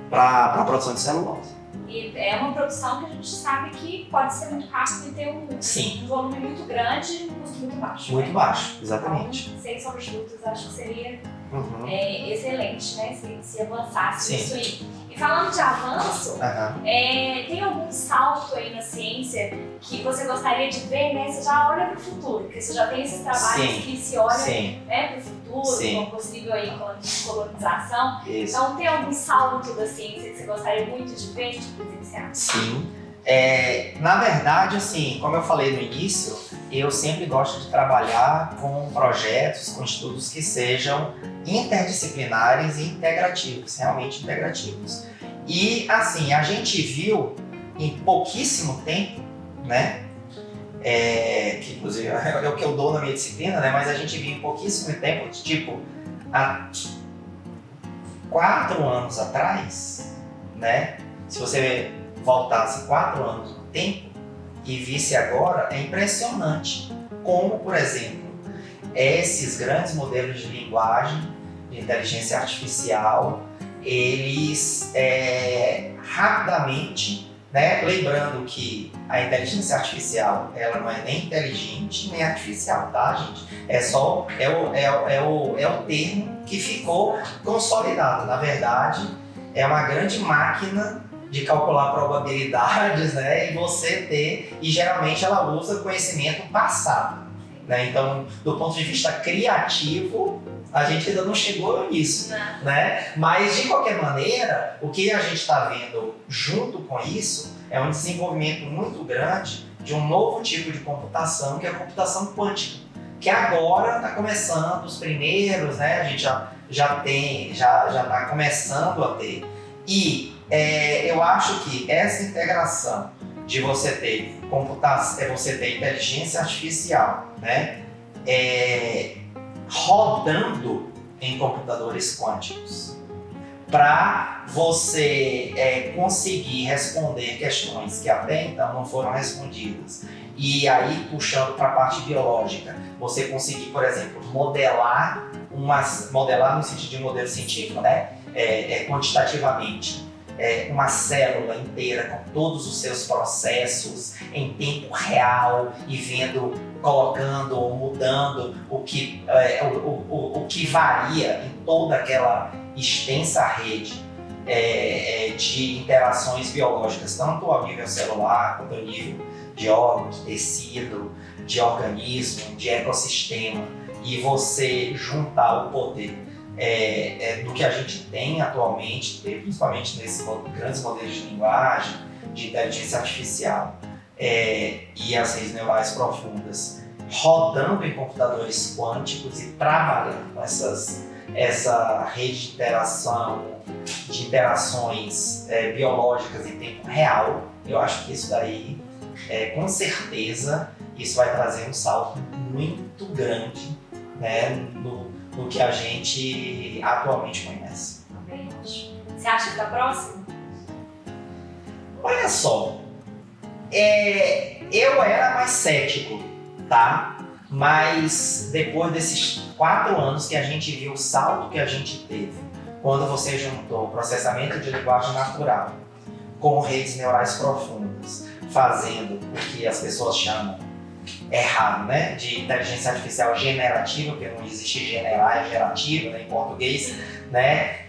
para a produção de celulose. E é uma produção que a gente sabe que pode ser muito rápido e ter um volume muito grande e um custo muito baixo. Muito baixo, exatamente. Então, sem sombra de dúvidas, acho que seria excelente, né? Se avançasse isso aí. E falando de avanço, tem algum salto aí na ciência que você gostaria de ver, né? Você já olha para o futuro, porque você já tem esses trabalhos que se olham para o futuro, com possível aí colonização. Isso. Então, tem algum salto da ciência que você gostaria muito de ver, de presenciar? Sim. Na verdade, assim, como eu falei no início, eu sempre gosto de trabalhar com projetos, com estudos que sejam interdisciplinares e integrativos, realmente integrativos. E, assim, a gente viu em pouquíssimo tempo, né, que inclusive é o que eu dou na minha disciplina, né, mas a gente viu em pouquíssimo tempo, tipo, há 4 anos atrás, né, se você voltasse 4 anos no tempo e visse agora, é impressionante como, por exemplo, esses grandes modelos de linguagem, de inteligência artificial, eles rapidamente, né, lembrando que a inteligência artificial, ela não é nem inteligente nem artificial, tá, gente? É o termo que ficou consolidado. Na verdade, é uma grande máquina de calcular probabilidades, né, e geralmente ela usa conhecimento passado, né? Então, do ponto de vista criativo, a gente ainda não chegou nisso, né? Mas, de qualquer maneira, o que a gente está vendo junto com isso é um desenvolvimento muito grande de um novo tipo de computação, que é a computação quântica, que agora está começando os primeiros, né? A gente já está começando a ter. E eu acho que essa integração de você ter computação, você ter inteligência artificial, né, rodando em computadores quânticos, para você conseguir responder questões que até então não foram respondidas. E aí, puxando para a parte biológica, você conseguir, por exemplo, modelar no sentido de modelo científico, né, quantitativamente, uma célula inteira com todos os seus processos em tempo real e vendo, colocando ou mudando o que varia em toda aquela extensa rede de interações biológicas, tanto ao nível celular quanto ao nível de órgão, de tecido, de organismo, de ecossistema, e você juntar o poder do que a gente tem atualmente, principalmente nesses grandes modelos de linguagem, de inteligência artificial e as redes neurais profundas, rodando em computadores quânticos e trabalhando com essa rede de interações biológicas em tempo real. Eu acho que isso daí, com certeza, isso vai trazer um salto muito grande, né, no que a gente atualmente conhece. Também acho. Você acha que está próximo? Olha só, eu era mais cético, tá? Mas depois desses 4 anos que a gente viu o salto que a gente teve, quando você juntou o processamento de linguagem natural com redes neurais profundas, fazendo o que as pessoas chamam errado, né? De inteligência artificial generativa, porque não existe generar, é gerativo, né, em português, né?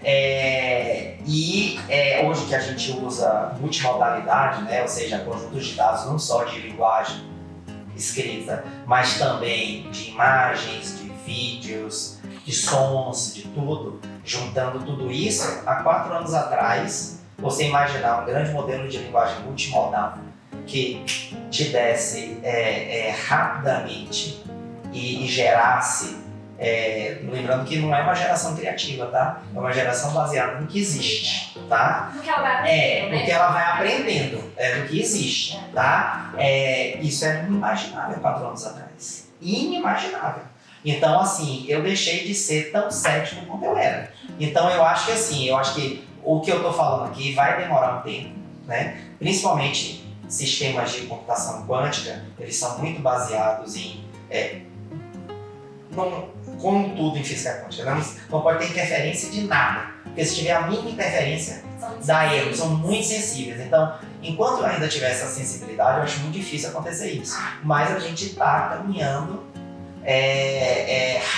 Hoje que a gente usa multimodalidade, né? Ou seja, conjuntos de dados não só de linguagem escrita, mas também de imagens, de vídeos, de sons, de tudo, juntando tudo isso, há 4 anos atrás, você imaginar um grande modelo de linguagem multimodal que te desse rapidamente e gerasse, lembrando que não é uma geração criativa, tá? É uma geração baseada no que existe, tá? No que ela vai aprendendo, né? No que ela vai aprendendo, no que existe, tá? Isso era inimaginável 4 anos atrás. Inimaginável. Então, assim, eu deixei de ser tão cético quanto eu era. Então, eu acho que o que eu tô falando aqui vai demorar um tempo, né? Principalmente sistemas de computação quântica, eles são muito baseados em... como tudo em física quântica, não pode ter interferência de nada. Porque se tiver a mínima interferência, dá erro, são muito sensíveis. Então, enquanto eu ainda tiver essa sensibilidade, eu acho muito difícil acontecer isso. Mas a gente está caminhando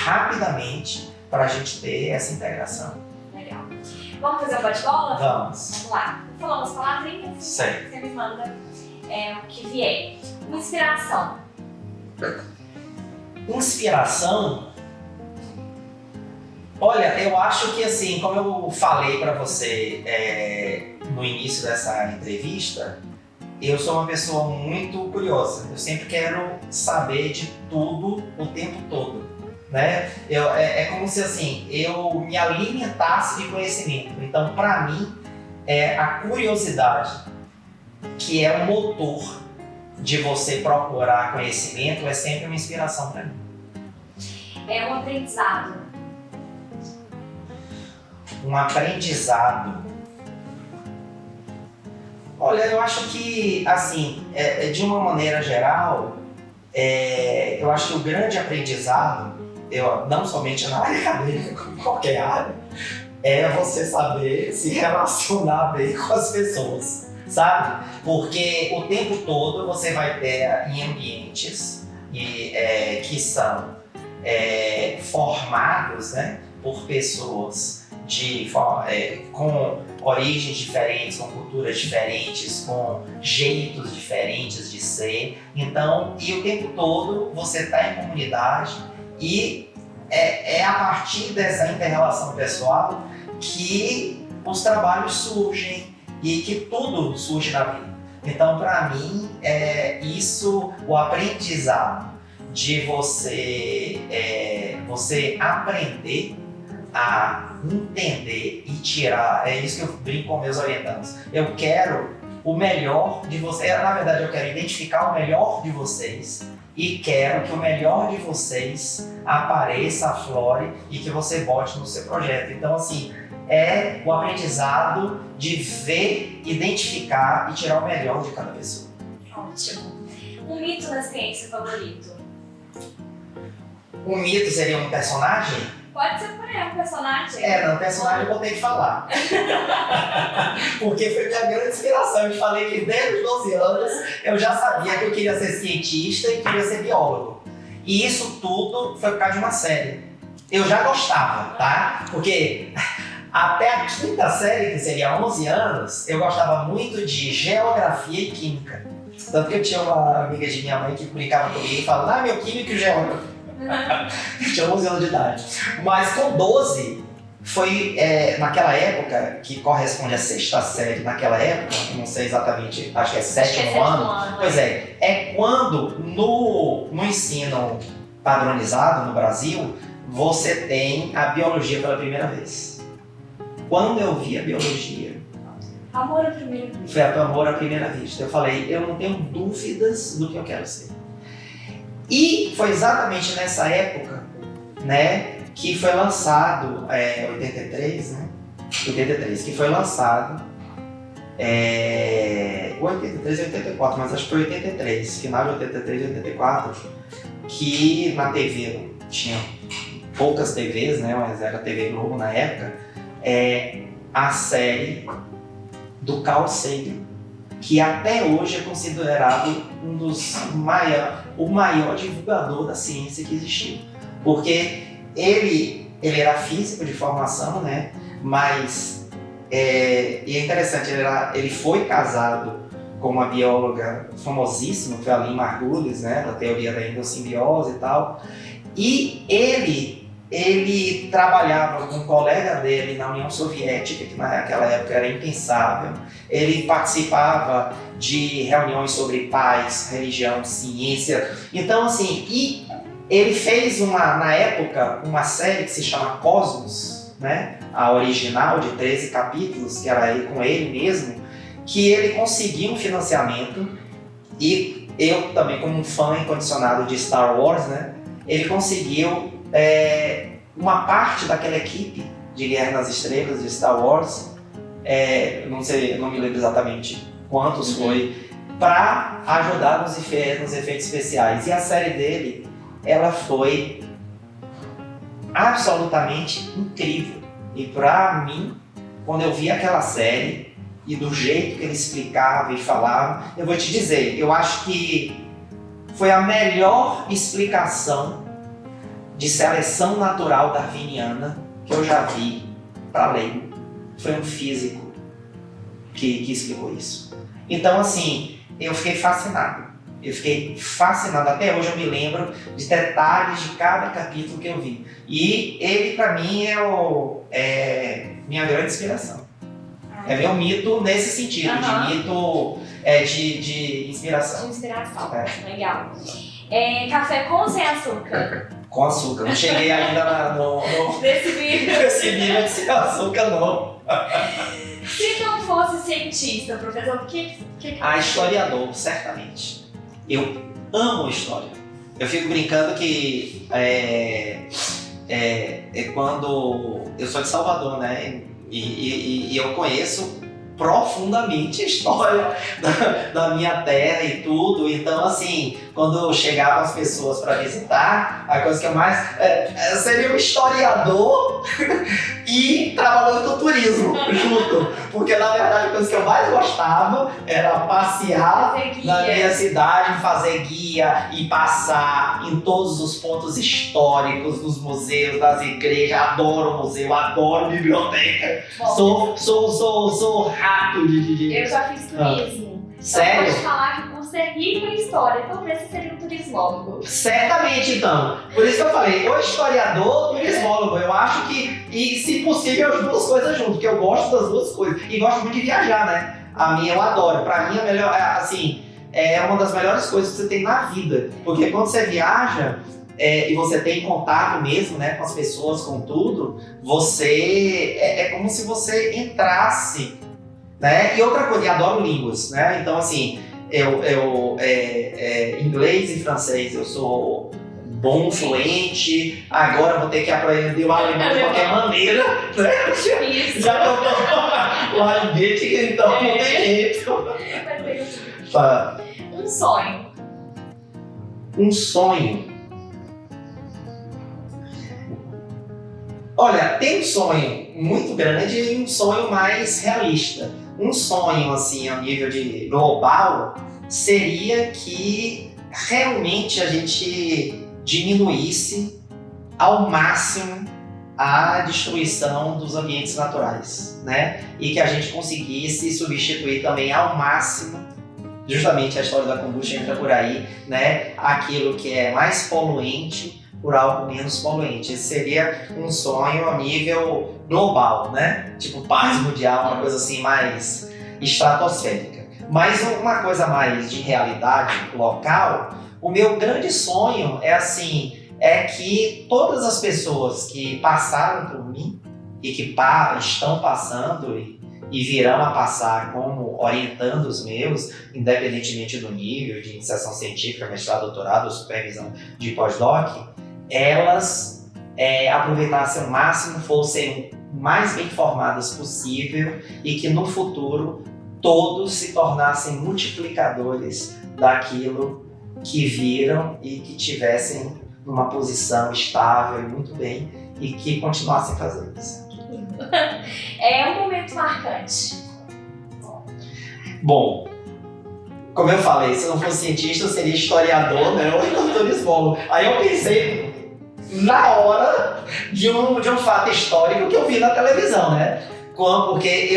rapidamente para a gente ter essa integração. Legal. Vamos fazer um bate-bola? Vamos. Vamos lá. Falamos palavrinhas? Sei. Você me manda o que vier. Uma inspiração. Inspiração? Olha, eu acho que assim, como eu falei para você no início dessa entrevista, eu sou uma pessoa muito curiosa. Eu sempre quero saber de tudo o tempo todo, né? É como se assim, eu me alimentasse de conhecimento. Então, para mim, a curiosidade, que é o motor de você procurar conhecimento, é sempre uma inspiração para mim. É um aprendizado. Um aprendizado. Olha, eu acho que, assim, de uma maneira geral, eu acho que o grande aprendizado, não somente na área acadêmica, como em qualquer área, é você saber se relacionar bem com as pessoas, sabe? Porque o tempo todo você vai ter em ambientes que são formados, né, por pessoas com origens diferentes, com culturas diferentes, com jeitos diferentes de ser. Então, e o tempo todo você está em comunidade e é a partir dessa inter-relação pessoal que os trabalhos surgem e que tudo surge na vida. Então, para mim, isso, o aprendizado de você aprender a entender e tirar, é isso que eu brinco com meus orientandos. Eu quero o melhor de vocês, na verdade eu quero identificar o melhor de vocês e quero que o melhor de vocês apareça, aflore e que você bote no seu projeto. Então, assim, é o aprendizado de ver, identificar e tirar o melhor de cada pessoa. Ótimo. Um mito na ciência favorito? Um mito seria um personagem? Pode ser um personagem. Personagem eu vou ter que falar. Porque foi minha grande inspiração. Eu te falei que desde os 12 anos eu já sabia que eu queria ser cientista e queria ser biólogo. E isso tudo foi por causa de uma série. Eu já gostava, tá? Porque até a 5ª série, que seria 11 anos, eu gostava muito de geografia e química. Tanto que eu tinha uma amiga de minha mãe que brincava comigo e falava, meu químico e geógrafo. Eu tinha 11 anos de idade. Mas com 12, foi naquela época, que corresponde à 6ª série, naquela época, não sei exatamente, acho que é 7º ano. Pois é quando no ensino padronizado no Brasil, você tem a biologia pela primeira vez. Quando eu vi a biologia, Amor à primeira vista. Foi amor à primeira vista. Eu falei, eu não tenho dúvidas do que eu quero ser. E foi exatamente nessa época, né, que foi lançado, 83, né? 83, que foi lançado, 83 e 84, mas acho que foi 83, final de 83 e 84, que na TV, tinha poucas TVs, né, mas era TV Globo na época, a série do Carl Sagan, que até hoje é considerado o maior divulgador da ciência que existiu. Porque ele era físico de formação, né? Mas e é interessante, ele foi casado com uma bióloga famosíssima, que foi a Lynn Margulis, né? Da teoria da endossimbiose e tal. E ele trabalhava com um colega dele na União Soviética, que naquela época era impensável. Ele participava de reuniões sobre paz, religião, ciência. Então, assim, e ele fez na época, uma série que se chama Cosmos, né? A original, de 13 capítulos, que era com ele mesmo, que ele conseguiu um financiamento, e eu também, como um fã incondicionado de Star Wars, né? Ele conseguiu uma parte daquela equipe de Guerra nas Estrelas de Star Wars, não me lembro exatamente quantos foi, para ajudar nos efeitos especiais. E a série dele, ela foi absolutamente incrível. E para mim, quando eu vi aquela série e do jeito que ele explicava e falava, eu vou te dizer, eu acho que foi a melhor explicação de seleção natural darwiniana que eu já vi para leigo. Foi um físico que explicou isso. Então, assim, eu fiquei fascinado. Até hoje eu me lembro de detalhes de cada capítulo que eu vi. E ele, para mim, é minha grande inspiração. É meu mito nesse sentido, de mito de inspiração. De inspiração, legal. Café com ou sem açúcar? Com açúcar. Não cheguei ainda Nesse nível. Nesse nível de sem açúcar, não. Se não fosse cientista, professor, o que... Historiador, certamente. Eu amo história. Eu fico brincando que quando eu sou de Salvador, né? E eu conheço profundamente a história da minha terra e tudo. Então, assim, quando chegavam as pessoas para visitar, a coisa que eu mais... seria um historiador e trabalhando com turismo junto. Porque, na verdade, a coisa que eu mais gostava era passear na minha cidade, fazer guia e passar em todos os pontos históricos, dos museus, das igrejas. Adoro museu, adoro biblioteca. Bom, sou rato de... Eu já fiz turismo. Sério? Eu posso falar que por ser rico em história, talvez você seria um turismólogo. Certamente, então. Por isso que eu falei, ou historiador, turismólogo. Eu acho que, e se possível, as duas coisas juntas, porque eu gosto das duas coisas. E gosto muito de viajar, né? A minha eu adoro. Pra mim, a melhor, assim, é uma das melhores coisas que você tem na vida. Porque quando você viaja, e você tem contato mesmo, né, com as pessoas, com tudo, você... É como se entrasse, né? E outra coisa, eu adoro línguas, né? Então, assim, inglês e francês eu sou bom, fluente. Agora eu vou ter que aprender o alemão de qualquer maneira, né? Isso. Já que eu tô lá em Goethe, então não tem jeito. Tá. Um sonho. Um sonho. Olha, tem um sonho muito grande e um sonho mais realista. Um sonho, assim, a nível de global, seria que realmente a gente diminuísse ao máximo a destruição dos ambientes naturais, né? E que a gente conseguisse substituir também ao máximo, justamente a história da combustão entra por aí, né? Aquilo que é mais poluente por algo menos poluente. Esse seria um sonho a nível global, né? Tipo paz mundial, uma coisa assim mais estratosférica. Mas uma coisa mais de realidade local, o meu grande sonho é que todas as pessoas que passaram por mim e que estão passando e virão a passar como orientando os meus, independentemente do nível de iniciação científica, mestrado, doutorado ou supervisão de pós-doc, elas aproveitassem o máximo, fossem o mais bem formadas possível e que no futuro todos se tornassem multiplicadores daquilo que viram e que tivessem numa posição estável e muito bem e que continuassem fazendo isso. É um momento marcante. Bom, como eu falei, se eu não fosse cientista, eu seria historiador, né? Ou então turismólogo. Aí eu pensei na hora de um fato histórico que eu vi na televisão, né? Porque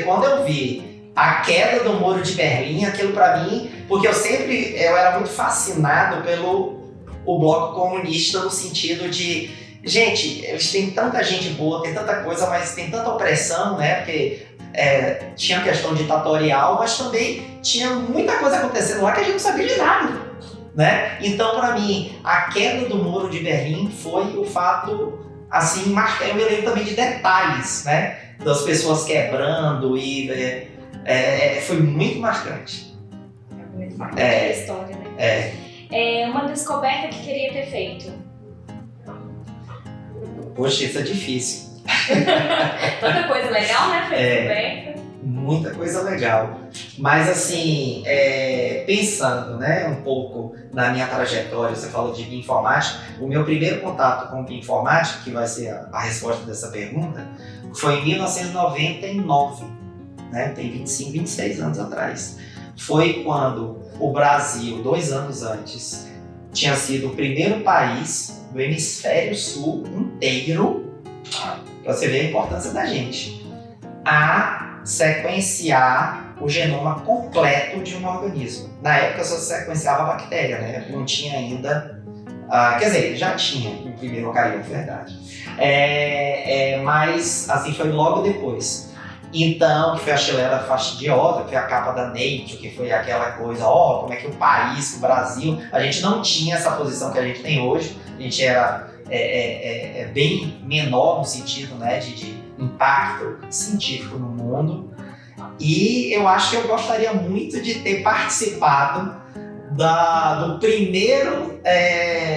quando eu vi a queda do Muro de Berlim, aquilo pra mim, porque eu era muito fascinado pelo o bloco comunista no sentido de, gente, eles têm tanta gente boa, tem tanta coisa, mas tem tanta opressão, né? Porque tinha a questão ditatorial, mas também tinha muita coisa acontecendo lá que a gente não sabia de nada, né? Então, para mim, a queda do Muro de Berlim foi o fato, assim, marcante. Eu me lembro também de detalhes, né? Das pessoas quebrando e foi muito marcante. É muito marcante a história, né? Uma descoberta que queria ter feito. Poxa, isso é difícil. Tanta coisa legal, né? Foi descoberta. Muita coisa legal. Mas assim, pensando, né, um pouco na minha trajetória, você falou de bioinformática, o meu primeiro contato com bioinformática, que vai ser a resposta dessa pergunta, foi em 1999, né? Tem 25, 26 anos atrás. Foi quando o Brasil, 2 anos antes, tinha sido o primeiro país do hemisfério sul inteiro, para você ver a importância da gente, a sequenciar o genoma completo de um organismo. Na época só sequenciava a bactéria, né? Não tinha ainda... quer dizer, já tinha o primeiro eucarioto, verdade. Mas assim, foi logo depois. Então, que foi a Xylella fastidiosa, que foi a capa da Nature, que foi aquela coisa, como é que o país, o Brasil, a gente não tinha essa posição que a gente tem hoje, a gente era bem menor no sentido, né, de impacto científico no mundo, e eu acho que eu gostaria muito de ter participado do primeiro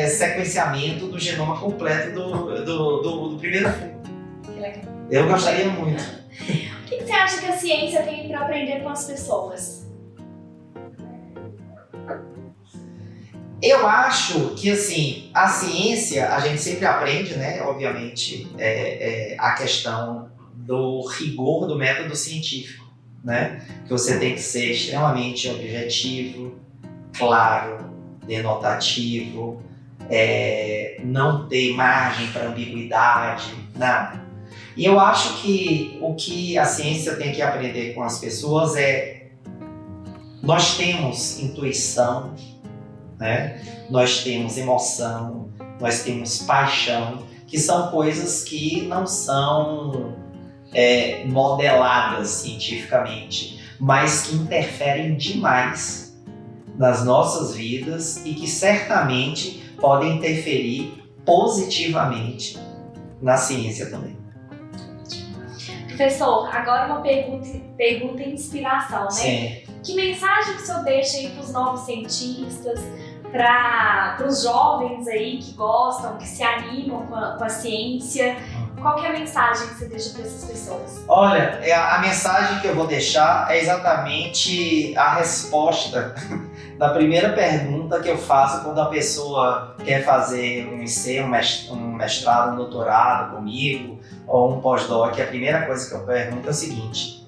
sequenciamento do genoma completo do primeiro fungo. Que legal. Eu gostaria muito. O que você acha que a ciência tem para aprender com as pessoas? Eu acho que, assim, a ciência, a gente sempre aprende, né, obviamente, a questão do rigor do método científico, né, que você tem que ser extremamente objetivo, claro, denotativo, não ter margem para ambiguidade, nada. E eu acho que o que a ciência tem que aprender com as pessoas nós temos intuição, né? Nós temos emoção, nós temos paixão, que são coisas que não são modeladas cientificamente, mas que interferem demais nas nossas vidas e que certamente podem interferir positivamente na ciência também. Professor, agora uma pergunta em inspiração, né? Sim. Que mensagem que o senhor deixa aí para os novos cientistas, para os jovens aí que gostam, que se animam com a ciência? Qual que é a mensagem que você deixa para essas pessoas? Olha, a mensagem que eu vou deixar é exatamente a resposta da primeira pergunta que eu faço quando a pessoa quer fazer um IC, um mestrado, um doutorado comigo, ou um pós-doc. A primeira coisa que eu pergunto é o seguinte: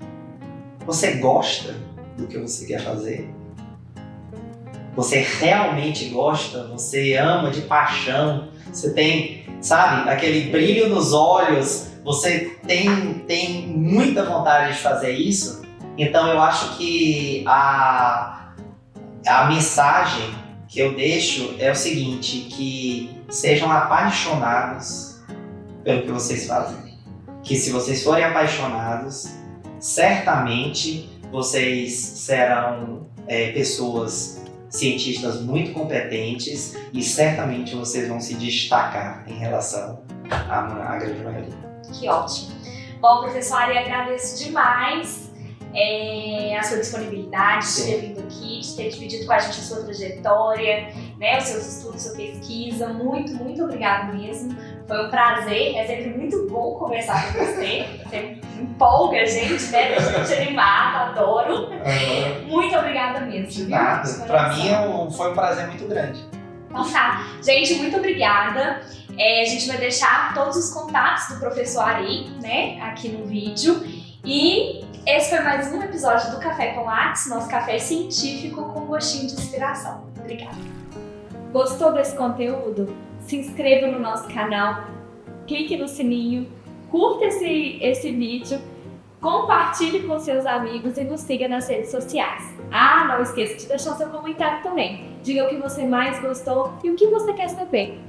você gosta do que você quer fazer? Você realmente gosta? Você ama de paixão? Você tem, sabe, aquele brilho nos olhos? Você tem muita vontade de fazer isso? Então eu acho que a mensagem que eu deixo é o seguinte: que sejam apaixonados pelo que vocês fazem. Que se vocês forem apaixonados, certamente vocês serão pessoas, cientistas muito competentes, e certamente vocês vão se destacar em relação à grande maioria. Que ótimo. Bom, professor Ari, agradeço demais a sua disponibilidade de ter vindo aqui, de ter dividido com a gente a sua trajetória, né, os seus estudos, sua pesquisa. Muito, muito obrigada mesmo. Foi um prazer, é sempre muito bom conversar com você. Você empolga a gente, né? Deixa a gente animada, adoro. Muito obrigada mesmo. De nada. Para mim foi um prazer muito grande. Então tá. Gente, muito obrigada. A gente vai deixar todos os contatos do professor Ari, né, aqui no vídeo. E esse foi mais um episódio do Café com Lattes, nosso café científico com gostinho de inspiração. Obrigada. Gostou desse conteúdo? Se inscreva no nosso canal, clique no sininho, curta esse vídeo, compartilhe com seus amigos e nos siga nas redes sociais. Não esqueça de deixar seu comentário também. Diga o que você mais gostou e o que você quer saber.